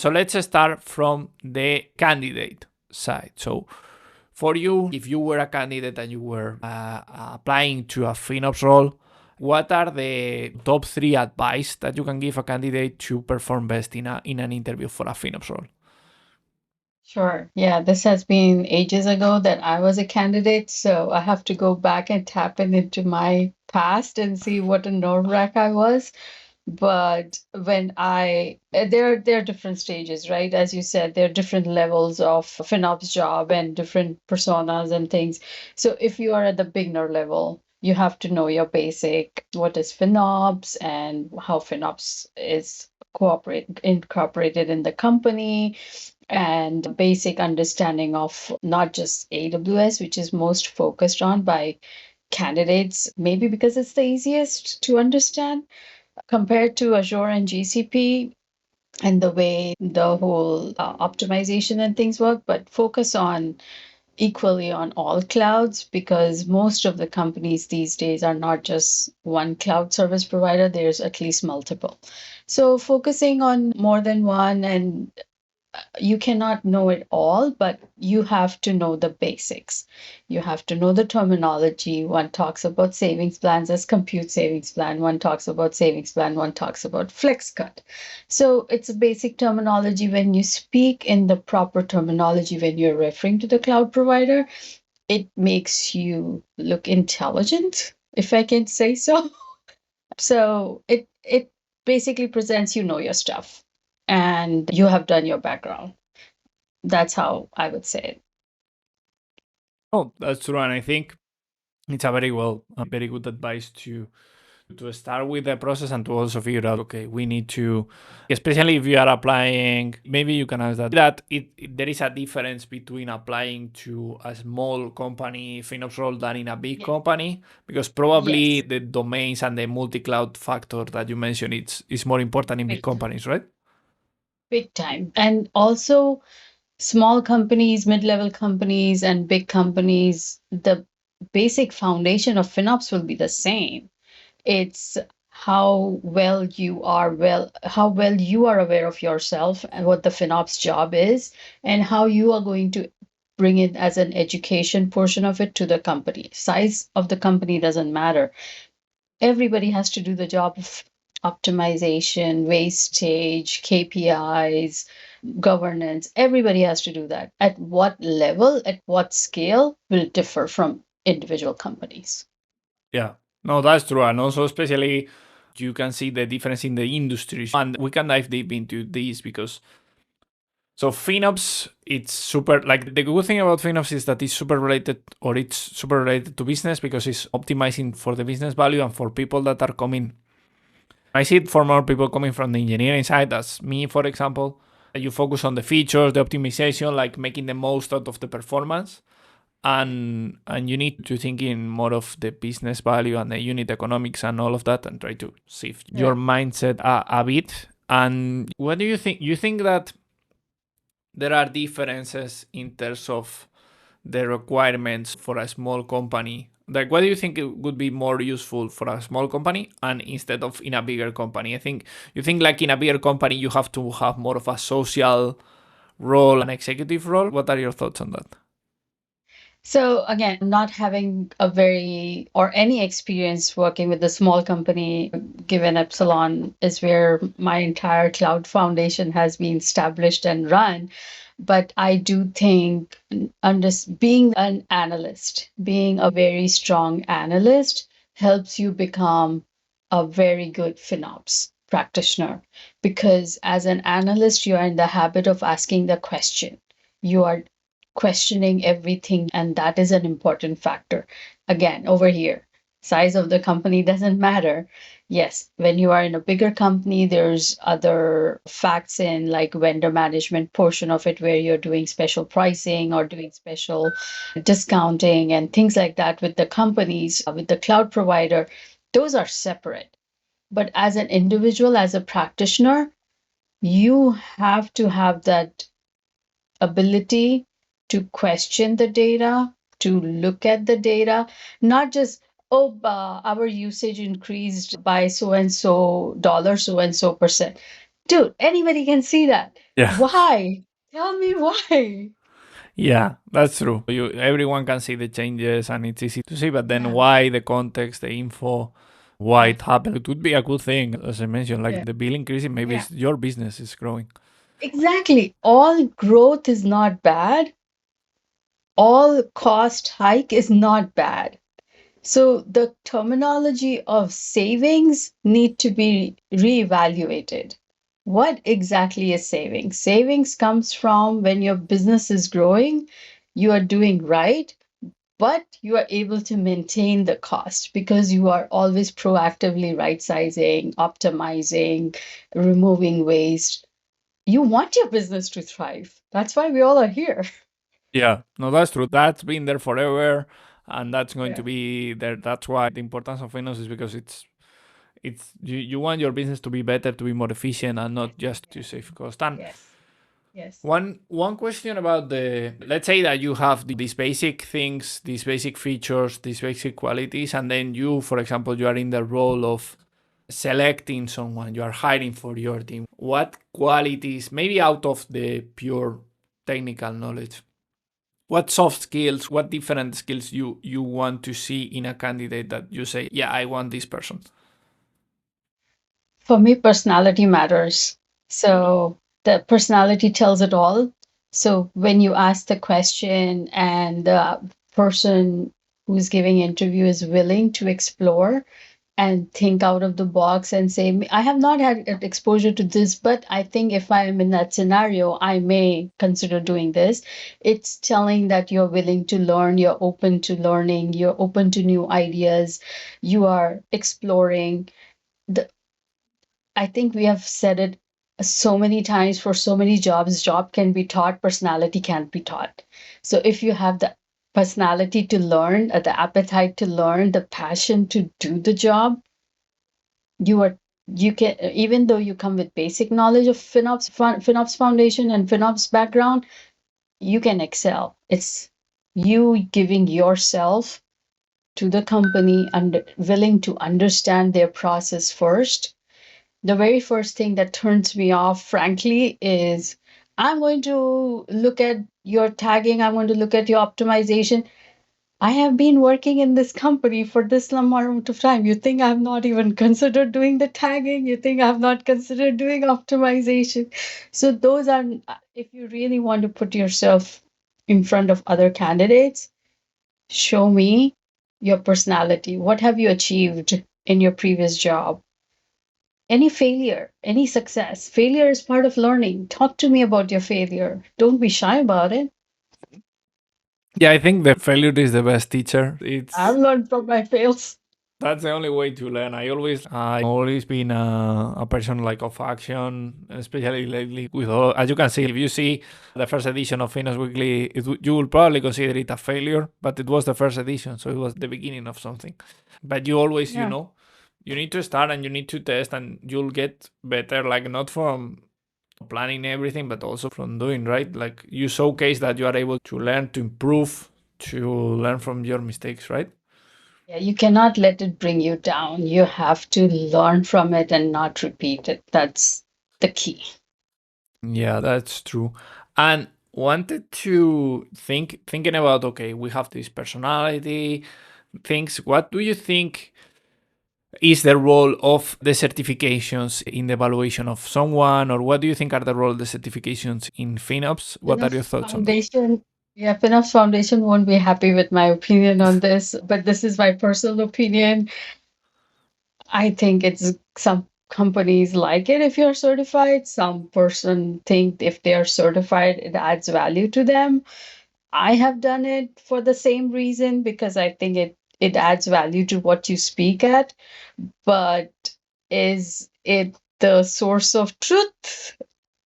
So let's start from the candidate side. So for you, if you were a candidate and you were applying to a FinOps role, what are the top 3 advice that you can give a candidate to perform best in an interview for a FinOps role? Sure. Yeah, this has been ages ago that I was a candidate, so I have to go back and tap into my past and see what a nerve wrack I was. But when there are different stages, right? As you said, there are different levels of FinOps job and different personas and things. So if you are at the beginner level, you have to know your basic, what is FinOps and how FinOps is incorporated in the company, and basic understanding of not just AWS, which is most focused on by candidates, maybe because it's the easiest to understand compared to Azure and GCP and the way the whole optimization and things work, but focus on equally on all clouds because most of the companies these days are not just one cloud service provider, there's at least multiple. So focusing on more than one, and you cannot know it all, but you have to know the basics. You have to know the terminology. One talks about savings plans as compute savings plan, one talks about savings plan, one talks about flex cut. So it's a basic terminology. When you speak in the proper terminology, when you're referring to the cloud provider, it makes you look intelligent, if I can say so. So it basically presents you know your stuff and you have done your background. That's how I would say it. Oh, that's true. And I think it's a very good advice to start with the process and to also figure out, okay, we need to, especially if you are applying, maybe you can ask there is a difference between applying to a small company FinOps role than in a big Yeah. company, because probably Yes, the domains and the multi-cloud factor that you mentioned, is more important in big big time. companies, right? Big time. And also small companies, mid-level companies, and big companies, the basic foundation of FinOps will be the same. It's how well you are aware of yourself and what the FinOps job is, and how you are going to bring it as an education portion of it to the company. Size of the company doesn't matter. Everybody has to do the job of optimization, wastage, KPIs, governance. Everybody has to do that. At what level, at what scale will differ from individual companies. Yeah, no, that's true. And also, especially, you can see the difference in the industries. And we can dive deep into this because so FinOps, it's super, like, the good thing about FinOps is that it's super related to business because it's optimizing for the business value and for people that are coming. I see it for more people coming from the engineering side, as me, for example. You focus on the features, the optimization, like making the most out of the performance. And you need to think in more of the business value and the unit economics and all of that, and try to shift your Right. mindset a bit. And what do you think? You think that there are differences in terms of the requirements for a small company? Like, what do you think it would be more useful for a small company and instead of in a bigger company? I think you think like in a bigger company you have to have more of a social role, an executive role. What are your thoughts on that? So again, not having a very or any experience working with a small company, given Epsilon is where my entire cloud foundation has been established and run. But I do think being an analyst, being a very strong analyst helps you become a very good FinOps practitioner. Because as an analyst, you are in the habit of asking the question. You are questioning everything, and that is an important factor. Again, over here, size of the company doesn't matter. Yes, when you are in a bigger company, there's other facts in like vendor management portion of it where you're doing special pricing or doing special discounting and things like that with the companies, with the cloud provider. Those are separate. But as an individual, as a practitioner, you have to have that ability to question the data, to look at the data, not just, oh, our usage increased by so and so dollar, so and so percent. Dude, anybody can see that. Yeah. Why? Tell me why. Yeah, that's true. Everyone can see the changes and it's easy to see, but then Yeah, why the context, the info, why yeah, it happened, it would be a good thing. As I mentioned, like yeah, the bill increasing, maybe yeah. it's your business is growing. Exactly. All growth is not bad. All cost hike is not bad. So the terminology of savings need to be reevaluated. What exactly is savings? Savings comes from when your business is growing, you are doing right, but you are able to maintain the cost because you are always proactively right sizing, optimizing, removing waste. You want your business to thrive. That's why we all are here. Yeah, no, that's true. That's been there forever, and that's going to Yeah. be there. That's why the importance of finance is because you want your business to be better, to be more efficient, and not just to Yeah. save cost. And Yes. Yes. one question about the, let's say that you have these basic things, these basic features, these basic qualities, and then you, for example, you are in the role of selecting someone, you are hiring for your team. What qualities, maybe out of the pure technical knowledge, what soft skills, what different skills you want to see in a candidate that you say, yeah, I want this person? For me, personality matters. So the personality tells it all. So when you ask the question and the person who's giving interview is willing to explore and think out of the box and say, I have not had exposure to this, but I think if I am in that scenario, I may consider doing this. It's telling that you're willing to learn, you're open to learning, you're open to new ideas, you are exploring. The I think we have said it so many times for so many jobs. Job can be taught, personality can't be taught. So if you have the personality to learn, the appetite to learn, the passion to do the job, you are you can even though you come with basic knowledge of FinOps foundation and FinOps background, you can excel. It's you giving yourself to the company and willing to understand their process first. The very first thing that turns me off, frankly, is I'm going to look at your tagging, I'm going to look at your optimization. I have been working in this company for this amount of time. You think I've not even considered doing the tagging? You think I've not considered doing optimization? So, those are, if you really want to put yourself in front of other candidates, show me your personality. What have you achieved in your previous job? Any failure, any success. Failure is part of learning. Talk to me about your failure. Don't be shy about it. Yeah, I think the failure is the best teacher. I've learned from my fails. That's the only way to learn. I always been a person like of action, especially lately with all, as you can see, if you see the first edition of Finance Weekly, you will probably consider it a failure, but it was the first edition, so it was the beginning of something. But you always, Yeah. you need to start and you need to test and you'll get better, like not from planning everything, but also from doing, right? Like you showcase that you are able to learn, to improve, to learn from your mistakes, right? Yeah, you cannot let it bring you down. You have to learn from it and not repeat it. That's the key. Yeah, that's true. And wanted to thinking about, okay, we have this personality things. What do you think is the role of the certifications in the evaluation of someone, or what do you think are the role of the certifications in FinOps? What are your FinOps thoughts on that? Foundation, yeah, FinOps Foundation won't be happy with my opinion on this, but this is my personal opinion. I think it's some companies like it if you're certified. Some person think if they are certified, it adds value to them. I have done it for the same reason because I think it adds value to what you speak at. But is it the source of truth?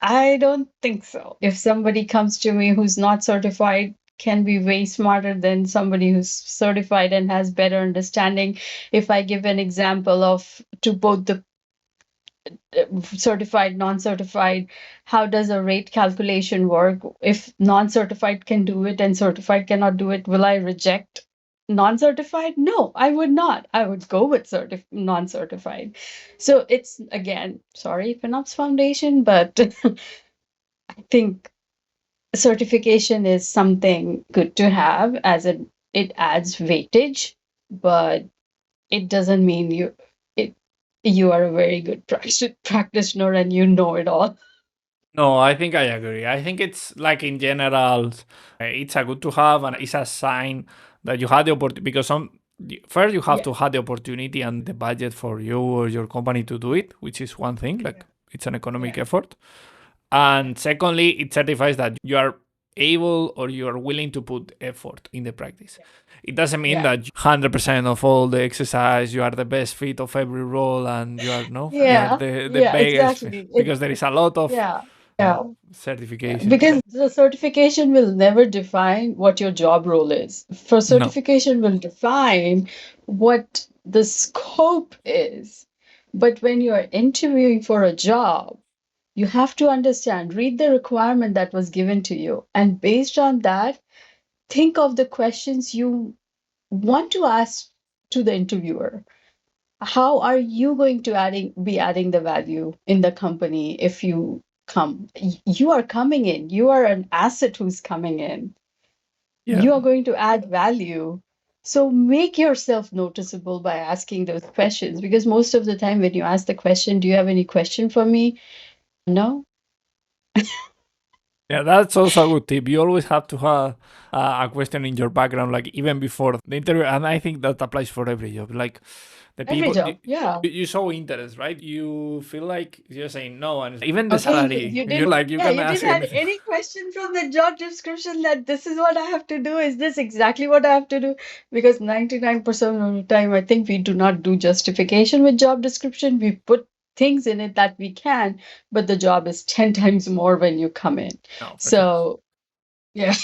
I don't think so. If somebody comes to me who's not certified, can be way smarter than somebody who's certified and has better understanding. If I give an example of to both the certified, non-certified, how does a rate calculation work? If non-certified can do it and certified cannot do it, will I reject non-certified? No, I would not. I would go with non-certified. So it's again, sorry, FinOps Foundation, but I think certification is something good to have as it adds weightage, but it doesn't mean it you are a very good practitioner and you know it all. No, I think I agree. I think it's like in general, it's a good to have, and it's a sign that you had the opportunity. Because first you have Yeah, to have the opportunity and the budget for you or your company to do it, which is one thing. Like yeah, it's an economic yeah, effort. yeah, And secondly, it certifies that you are able or you are willing to put effort in the practice. It doesn't mean yeah, that 100% of all the exercise you are the best fit of every role and you are no, you are yeah, the yeah, biggest fit, exactly. because there is a lot of Yeah, yeah. Yeah, certification. because the certification will never define what your job role is. For No. certification will define what the scope is. But when you are interviewing for a job, you have to understand, read the requirement that was given to you, and based on that, think of the questions you want to ask to the interviewer. How are you going to be adding the value in the company if you come? You are coming in, you are an asset who's coming in, Yeah. you are going to add value. So make yourself noticeable by asking those questions, because most of the time when you ask the question, do you have any question for me? No. Yeah, that's also a good tip. You always have to have a question in your background, like even before the interview. And I think that applies for every job. Like the Every people, job, yeah. you show interest, right? You feel like you're saying no. And even the Okay, salary, you you didn't, like, you yeah, can you ask didn't have anything. any question from the job description that this is what I have to do. Is this exactly what I have to do? Because 99% of the time, I think we do not do justification with job description. We put things in it that we can, but the job is 10 times more when you come in. No, for sure. So, yeah.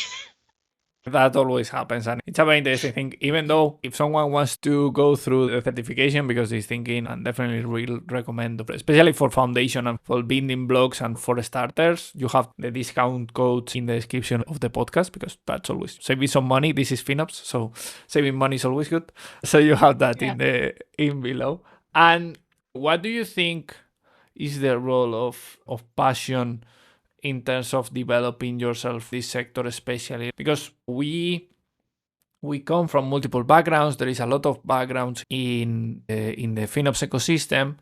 That always happens, and it's a very interesting thing. Even though if someone wants to go through the certification because he's thinking, and definitely will recommend, especially for foundation and for building blocks and for starters, you have the discount codes in the description of the podcast because that's always saving some money. This is FinOps, so saving money is always good. So you have that Yeah. in the in below. And what do you think is the role of passion in terms of developing yourself this sector, especially because we come from multiple backgrounds. There is a lot of backgrounds in the FinOps ecosystem,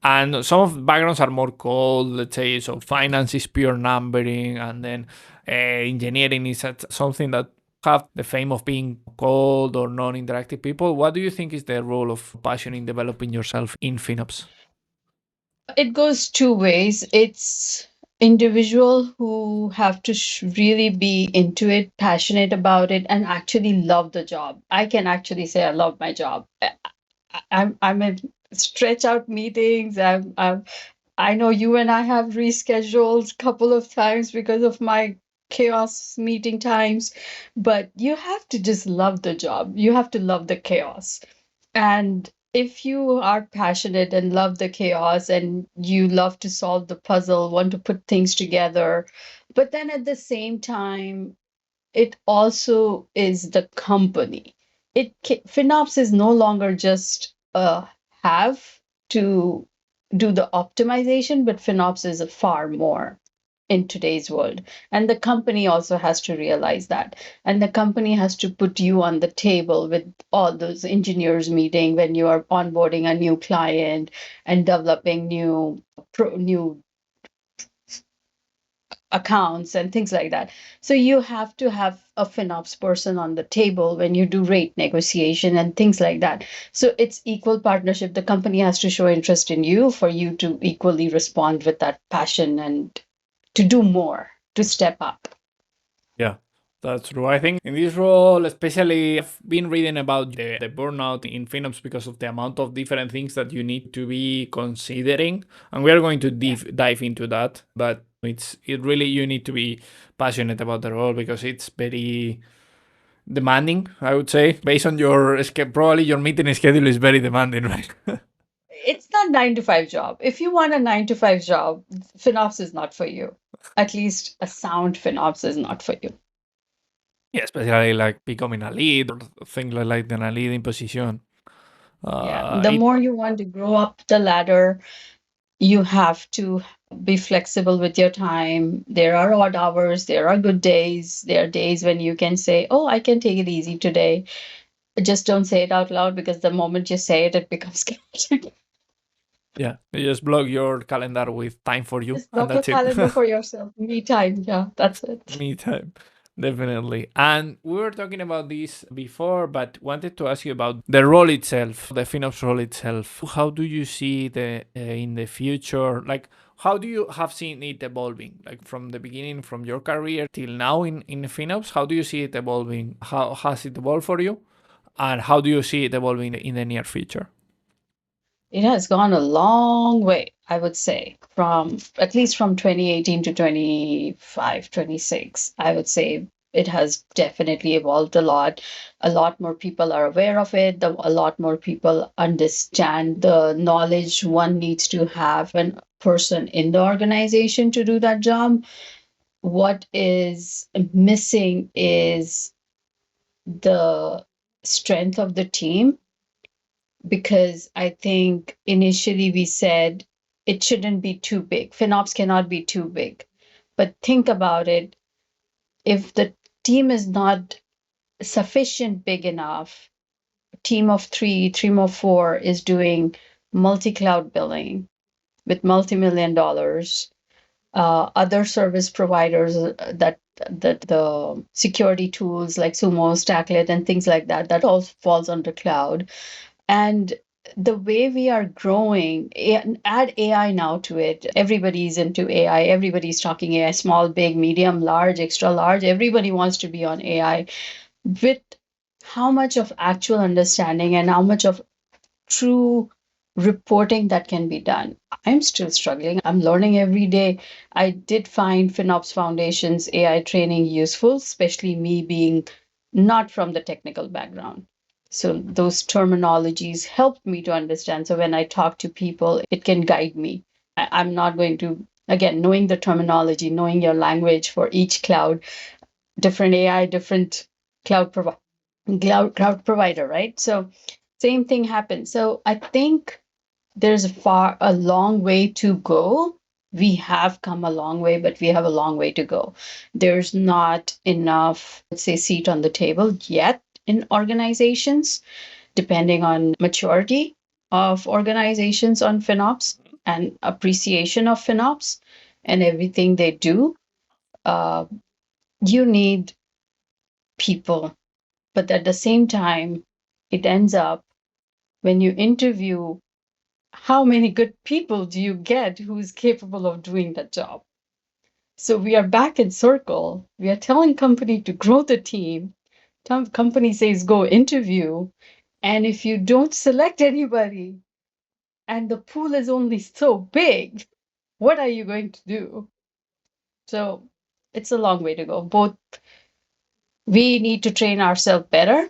and some of the backgrounds are more cold. Let's say so. Finance is pure numbering, and then engineering is something that have the fame of being cold or non-interactive people. What do you think is the role of passion in developing yourself in FinOps? It goes two ways. It's individual who have to really be into it, passionate about it, and actually love the job. I can actually say I love my job. I'm in stretch out meetings. I know you and I have rescheduled a couple of times because of my chaos meeting times, but you have to just love the job. You have to love the chaos. And if you are passionate and love the chaos and you love to solve the puzzle, want to put things together, but then at the same time, it also is the company. FinOps is no longer just a have to do the optimization, but FinOps is a far more in today's world. And the company also has to realize that. And the company has to put you on the table with all those engineers meeting when you are onboarding a new client and developing new accounts and things like that. So you have to have a FinOps person on the table when you do rate negotiation and things like that. So it's equal partnership. The company has to show interest in you for you to equally respond with that passion and to do more, to step up. Yeah, that's true. I think in this role, especially, I've been reading about the burnout in FinOps because of the amount of different things that you need to be considering. And we are going to Yeah. dive into that. But it really, you need to be passionate about the role because it's very demanding, I would say. Based on your probably your meeting schedule is very demanding, right? It's not 9 to 5 job. If you want a 9 to 5 job, FinOps is not for you. At least a sound FinOps is not for you. Yeah, especially like becoming a lead or things like in a leading position. Yeah. The It more you want to grow up the ladder, You have to be flexible with your time. There are odd hours, there are good days, there are days when you can say, oh, I can take it easy today. Just don't say it out loud, because the moment you say it, it becomes chaotic. Yeah, you just block your calendar with time for you, Just and block your that's it. calendar for yourself. Me time. Yeah, that's it. Me time, definitely. And we were talking about this before, but wanted to ask you about the role itself, the FinOps role itself. How do you see the in the future? Like, how do you have seen it evolving? Like from the beginning, from your career till now in FinOps, how do you see it evolving? How has it evolved for you? And how do you see it evolving in the near future? It has gone a long way, I would say, from at least from 2018 to 25, 26. I would say it has definitely evolved a lot. A lot more people are aware of it. A lot more people understand the knowledge one needs to have a person in the organization to do that job. What is missing is the strength of the team, because I think initially we said it shouldn't be too big. FinOps cannot be too big. But think about it, if the team is not sufficient big enough, a team of three or four is doing multi-cloud billing with multi-million dollars. Other service providers that the security tools like Sumo, Stacklet, and things like that, that all falls under cloud. And the way we are growing, add AI now to it. Everybody's into AI. Everybody's talking AI, small, big, medium, large, extra large. Everybody wants to be on AI. With how much of actual understanding and how much of true reporting that can be done. I'm still struggling. I'm learning every day. I did find FinOps Foundation's AI training useful, especially me being not from the technical background. So those terminologies helped me to understand. So when I talk to people, it can guide me. I'm not going to, again, knowing the terminology, knowing your language for each cloud, different AI, different cloud provider, cloud provider, right? So same thing happens. So I think there's a long way to go. We have come a long way, but we have a long way to go. There's not enough, let's say, seat on the table yet in organizations, depending on maturity of organizations on FinOps and appreciation of FinOps and everything they do. Uh, you need people, but at the same time, it ends up when you interview, how many good people do you get who's capable of doing that job? So we are back in circle. We are telling company to grow the team. Company says go interview. And if you don't select anybody and the pool is only so big, what are you going to do? So it's a long way to go. Both we need to train ourselves better.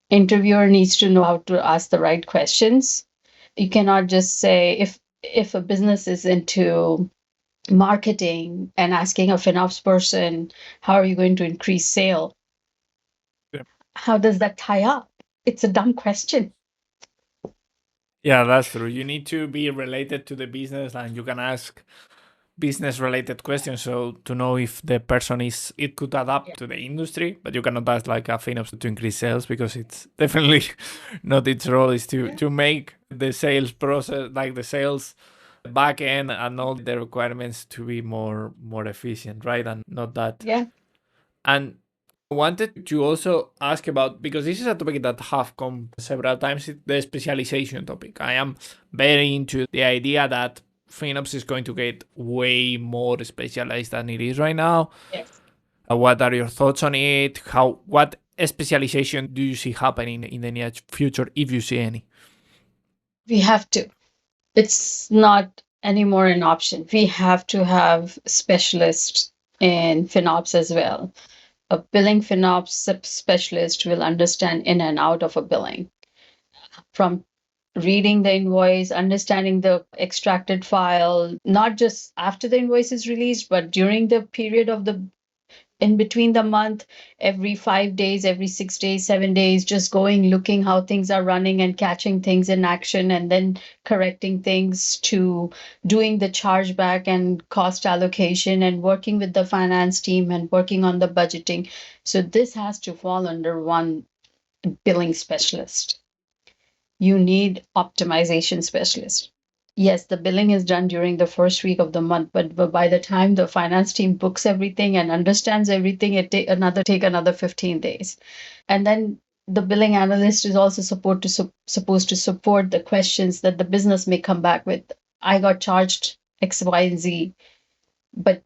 Interviewer needs to know how to ask the right questions. You cannot just say, if a business is into marketing and asking a FinOps person, how are you going to increase sale? Yeah. How does that tie up? It's a dumb question. Yeah, that's true. You need to be related to the business, and you can ask business related questions so to know if the person is it could Yeah. adapt to the industry, but you cannot ask like a FinOps to increase sales, because it's definitely not its role is Yeah. to make the sales process, like the sales back end and all the requirements to be more efficient, right? And not that. Yeah. And wanted to also ask about, because this is a topic that have come several times, the specialization topic. I am very into the idea that FinOps is going to get way more specialized than it is right now. Yes. What are your thoughts on it? What specialization do you see happening in the near future, if you see any? We have to. It's not anymore an option. We have to have specialists in FinOps as well. A billing FinOps specialist will understand in and out of a billing, from reading the invoice, understanding the extracted file, not just after the invoice is released, but during the period of the in between the month, every 5 days, every 6 days, 7 days, just going, looking how things are running and catching things in action and then correcting things, to doing the chargeback and cost allocation and working with the finance team and working on the budgeting. So this has to fall under one billing specialist. You need optimization specialist. Yes, the billing is done during the first week of the month, but by the time the finance team books everything and understands everything, it take another 15 days. And then the billing analyst is also supposed to support the questions that the business may come back with. I got charged X, Y, and Z, but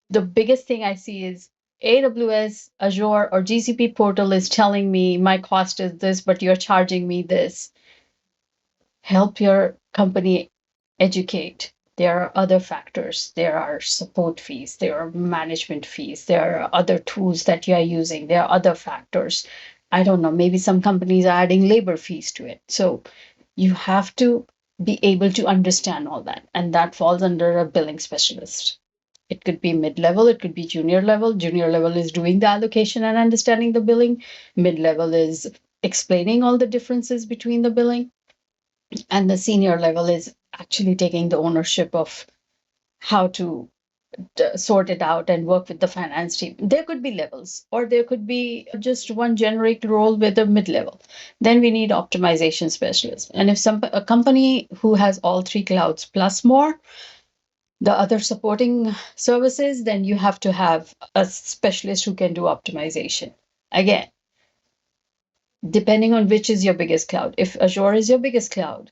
the biggest thing I see is AWS, Azure, or GCP portal is telling me my cost is this, but you're charging me this. Help your company educate. There are other factors. There are support fees, there are management fees, there are other tools that you are using, there are other factors. I don't know, maybe some companies are adding labor fees to it. So you have to be able to understand all that. And that falls under a billing specialist. It could be mid level, it could be junior level. Junior level is doing the allocation and understanding the billing, mid level is explaining all the differences between the billing, and the senior level is actually taking the ownership of how to sort it out and work with the finance team. There could be levels, or there could be just one generic role with a mid level. Then we need optimization specialists. And if a company who has all three clouds plus more, the other supporting services, then you have to have a specialist who can do optimization. Again, depending on which is your biggest cloud. If Azure is your biggest cloud,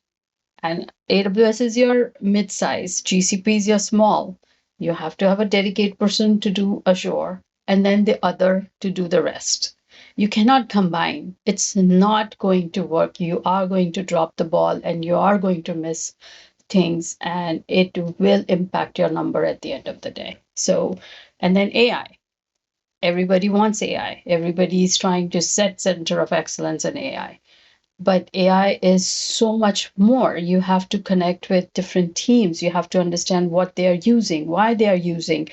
and AWS is your mid-size, GCP is your small, you have to have a dedicated person to do Azure and then the other to do the rest. You cannot combine. It's not going to work. You are going to drop the ball and you are going to miss things, and it will impact your number at the end of the day. So, and then AI. Everybody wants AI. Everybody is trying to set center of excellence in AI. But AI is so much more. You have to connect with different teams. You have to understand what they are using, why they are using.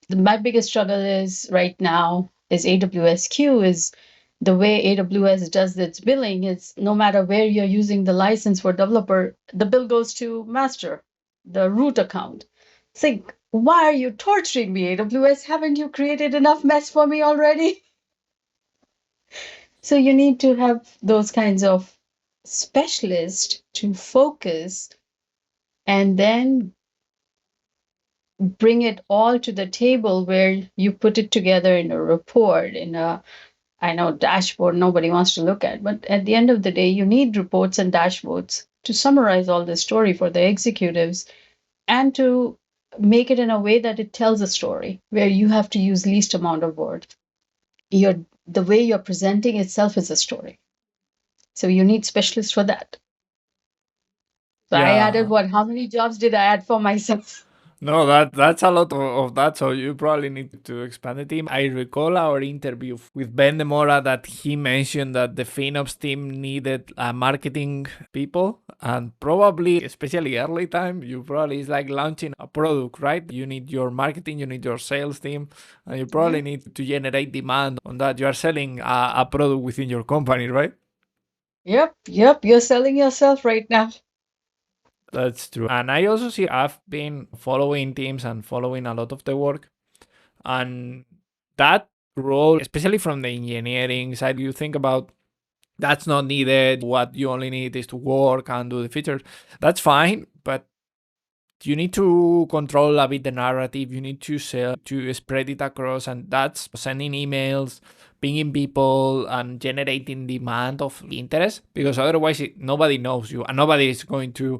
My biggest struggle is right now is AWS Q, is the way AWS does its billing is no matter where you're using the license for developer, the bill goes to master, the root account. Think, why are you torturing me, AWS? Haven't you created enough mess for me already? So you need to have those kinds of specialists to focus and then bring it all to the table where you put it together in a report, in a, I know, dashboard nobody wants to look at, but at the end of the day, you need reports and dashboards to summarize all the story for the executives and to make it in a way that it tells a story where you have to use least amount of words. The way you're presenting itself is a story. So you need specialists for that. So I added Yeah. what? How many jobs did I add for myself? No, that's a lot of that. So you probably need to expand the team. I recall our interview with Ben Demora that he mentioned that the FinOps team needed marketing people, and probably, especially early time, you probably it's like launching a product, right? You need your marketing, you need your sales team, and you probably Yeah. need to generate demand on that. You are selling a product within your company, right? Yep. You're selling yourself right now. That's true. And I also see I've been following teams and following a lot of the work. And that role, especially from the engineering side, you think about that's not needed. What you only need is to work and do the features. That's fine, but you need to control a bit the narrative. You need to sell, to spread it across, and that's sending emails, pinging people, and generating demand of interest. Because otherwise, nobody knows you, and nobody is going to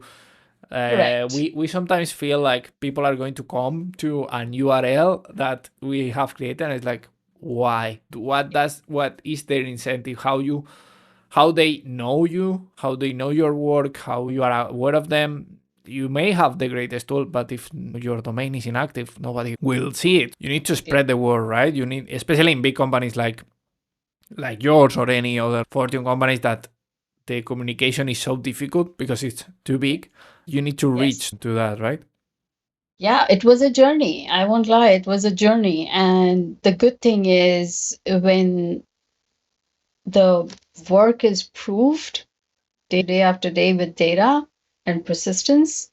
Correct. we sometimes feel like people are going to come to an URL that we have created, and it's like, why? What is their incentive? How they know you, how they know your work, how you are aware of them. You may have the greatest tool, but if your domain is inactive, nobody will see it. You need to Yeah. spread the word, right? You need, especially in big companies like yours or any other Fortune companies, that the communication is so difficult because it's too big. You need to Yes. reach to that, right? Yeah, it was a journey. I won't lie, it was a journey. And the good thing is when the work is proved day after day with data and persistence,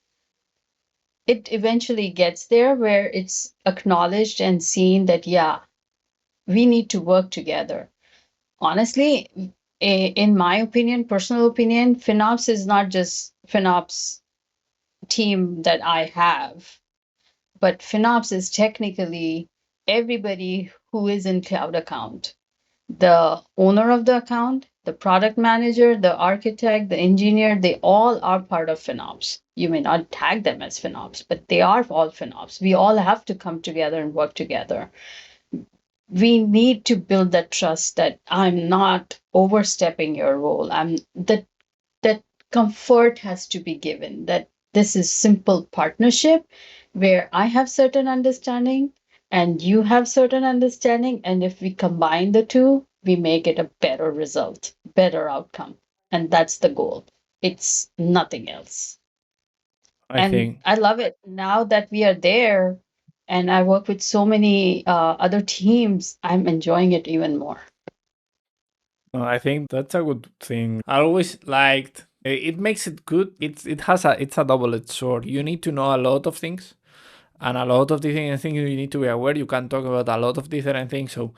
it eventually gets there where it's acknowledged and seen that, yeah, we need to work together. Honestly, in my opinion, personal opinion, FinOps is not just FinOps team that I have, but FinOps is technically everybody who is in cloud account. The owner of the account, the product manager, the architect, the engineer, they all are part of FinOps. You may not tag them as FinOps, but they are all FinOps. We all have to come together and work together. We need to build that trust that I'm not overstepping your role. That comfort has to be given, that this is simple partnership where I have certain understanding and you have certain understanding, and if we combine the two, we make it a better result, better outcome, and that's the goal. It's nothing else. I And think I love it now that we are there, and I work with so many other teams. I'm enjoying it even more. no, I think that's a good thing. I always liked it makes it good. It's a double-edged sword. You need to know a lot of things, and a lot of different things you need to be aware. You can talk about a lot of different things. So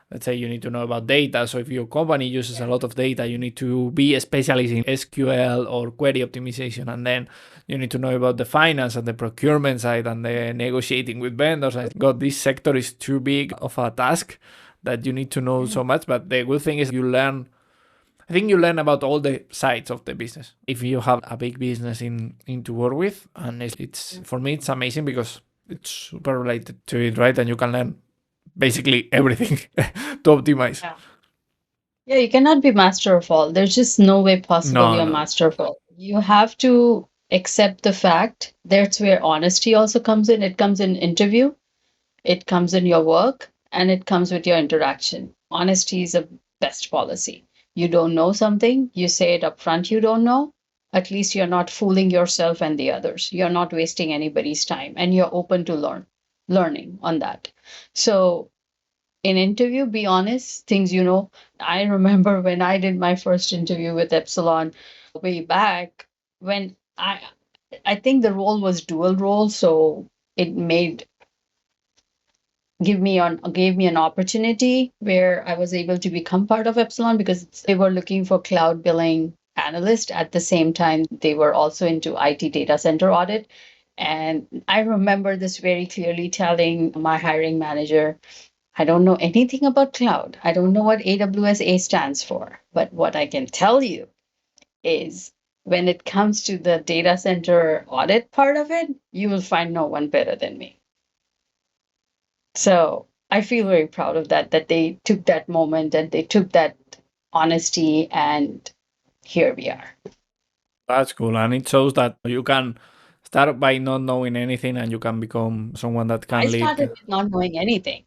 let's say you need to know about data. So if your company uses a lot of data, you need to be a specialist in SQL or query optimization. And then you need to know about the finance and the procurement side and the negotiating with vendors. I got this sector is too big of a task that you need to know so Mhm. much. But the good thing is you learn, I think you learn about all the sides of the business. If you have a big business in to work with, and it's for me it's amazing because it's super related to it, right? And you can learn basically everything to optimize. Yeah. Yeah, you cannot be master of all. There's just no way possible No, you're no, master of all. You have to accept the fact. That's where honesty also comes in. It comes in interview, it comes in your work, and it comes with your interaction. Honesty is a best policy. You don't know something, you say it up front you don't know. At least you're not fooling yourself and the others. You're not wasting anybody's time, and you're open to learning on that. So in interview, be honest, things you know. I remember when I did my first interview with Epsilon way back, when I think the role was dual role, so it made gave me an opportunity where I was able to become part of Epsilon because they were looking for cloud billing analyst. At the same time, they were also into IT data center audit. And I remember this very clearly telling my hiring manager, I don't know anything about cloud. I don't know what AWS stands for. But what I can tell you is when it comes to the data center audit part of it, you will find no one better than me. So I feel very proud of that, that they took that moment and they took that honesty, and here we are. that's cool, and it shows that you can start by not knowing anything, and you can become someone that I can started lead. with not knowing anything.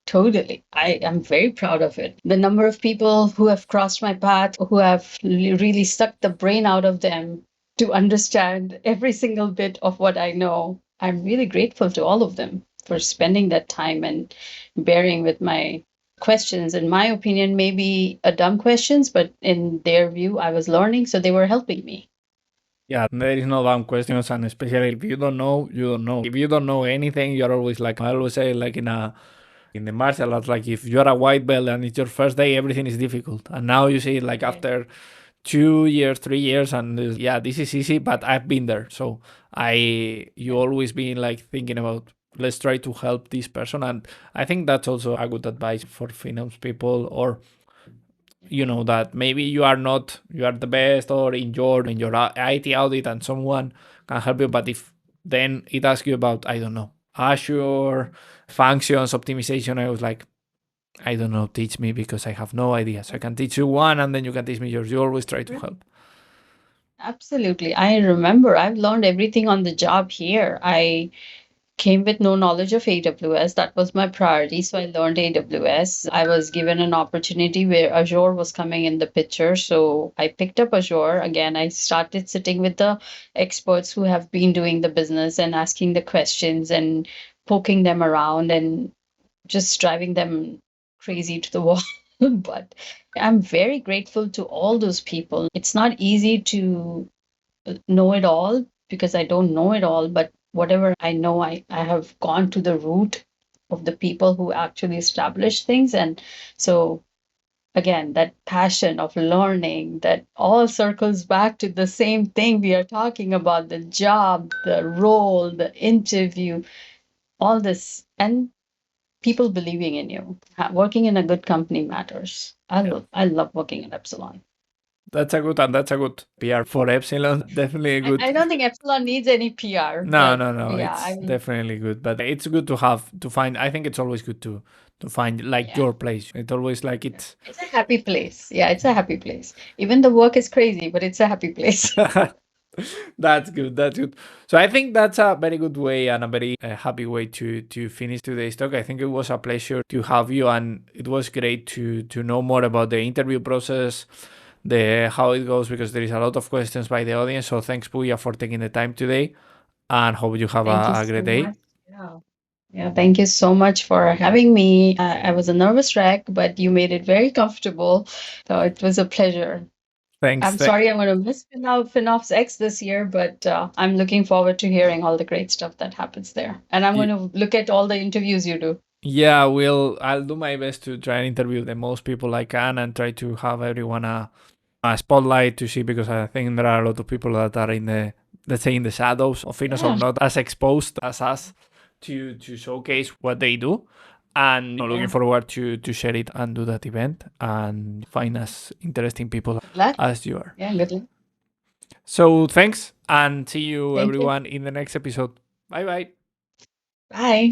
Totally. I am very proud of it. The number of people who have crossed my path, who have really sucked the brain out of them to understand every single bit of what I know. I'm really grateful to all of them for spending that time and bearing with my questions. In my opinion, maybe a dumb questions, but in their view, I was learning, so they were helping me. Yeah, there is no dumb questions, and especially if you don't know, you don't know. If you don't know anything, you're always like I always say, like in the martial arts, like if you're a white belt and it's your first day, everything is difficult. And now you see it like Yeah. after 2 years, 3 years, and yeah, this is easy, but I've been there. So you always been like thinking about let's try to help this person, and I think that's also a good advice for finance people, or that maybe you are the best or in your IT audit and someone can help you, but if then it asks you about I don't know Azure functions optimization, I was like I don't know, teach me because I have no idea. So I can teach you one and then you can teach me yours. You always try to help. Absolutely. I remember I've learned everything on the job here. I came with no knowledge of AWS. That was my priority. So I learned AWS. I was given an opportunity where Azure was coming in the picture. So I picked up Azure. Again, I started sitting with the experts who have been doing the business and asking the questions and poking them around and just driving them crazy to the wall. But I'm very grateful to all those people. It's not easy to know it all because I don't know it all, but whatever I know, I have gone to the root of the people who actually establish things. And so, again, that passion of learning that all circles back to the same thing we are talking about, the job, the role, the interview, all this, and people believing in you. Working in a good company matters. Yeah. I love working at Epsilon. That's a good PR for Epsilon. Definitely a I good. don't think Epsilon needs any PR, No, but no, no. yeah, I It's mean, definitely good, but it's good to have to find. I think it's always good to find like yeah, your place. It's always like yeah. it's. It's a happy place. Yeah, it's a happy place. Even the work is crazy, but it's a happy place. That's good. That's good. So I think that's a very good way and a very happy way to finish today's talk. I think it was a pleasure to have you, and it was great to know more about the interview process, the how it goes, because there is a lot of questions by the audience. So thanks, Puya, for taking the time today, and hope you have Thank you a great so day. much. Yeah. Yeah, thank you so much for having me. I was a nervous wreck, but you made it very comfortable. So it was a pleasure. Thanks. I'm sorry I'm going to miss FinOps X this year, but I'm looking forward to hearing all the great stuff that happens there. And I'm going Y- to look at all the interviews you do. Yeah, I'll do my best to try and interview the most people I can and try to have everyone a spotlight to see, because I think there are a lot of people that are in the, let's say, in the shadows of Finos, or Yeah, not as exposed as us to showcase what they do. And looking yeah. forward to share it and do that event and find as interesting people Good luck. as you are. Yeah, good luck. So thanks, and see you Thank you. everyone in the next episode. Bye bye. Bye.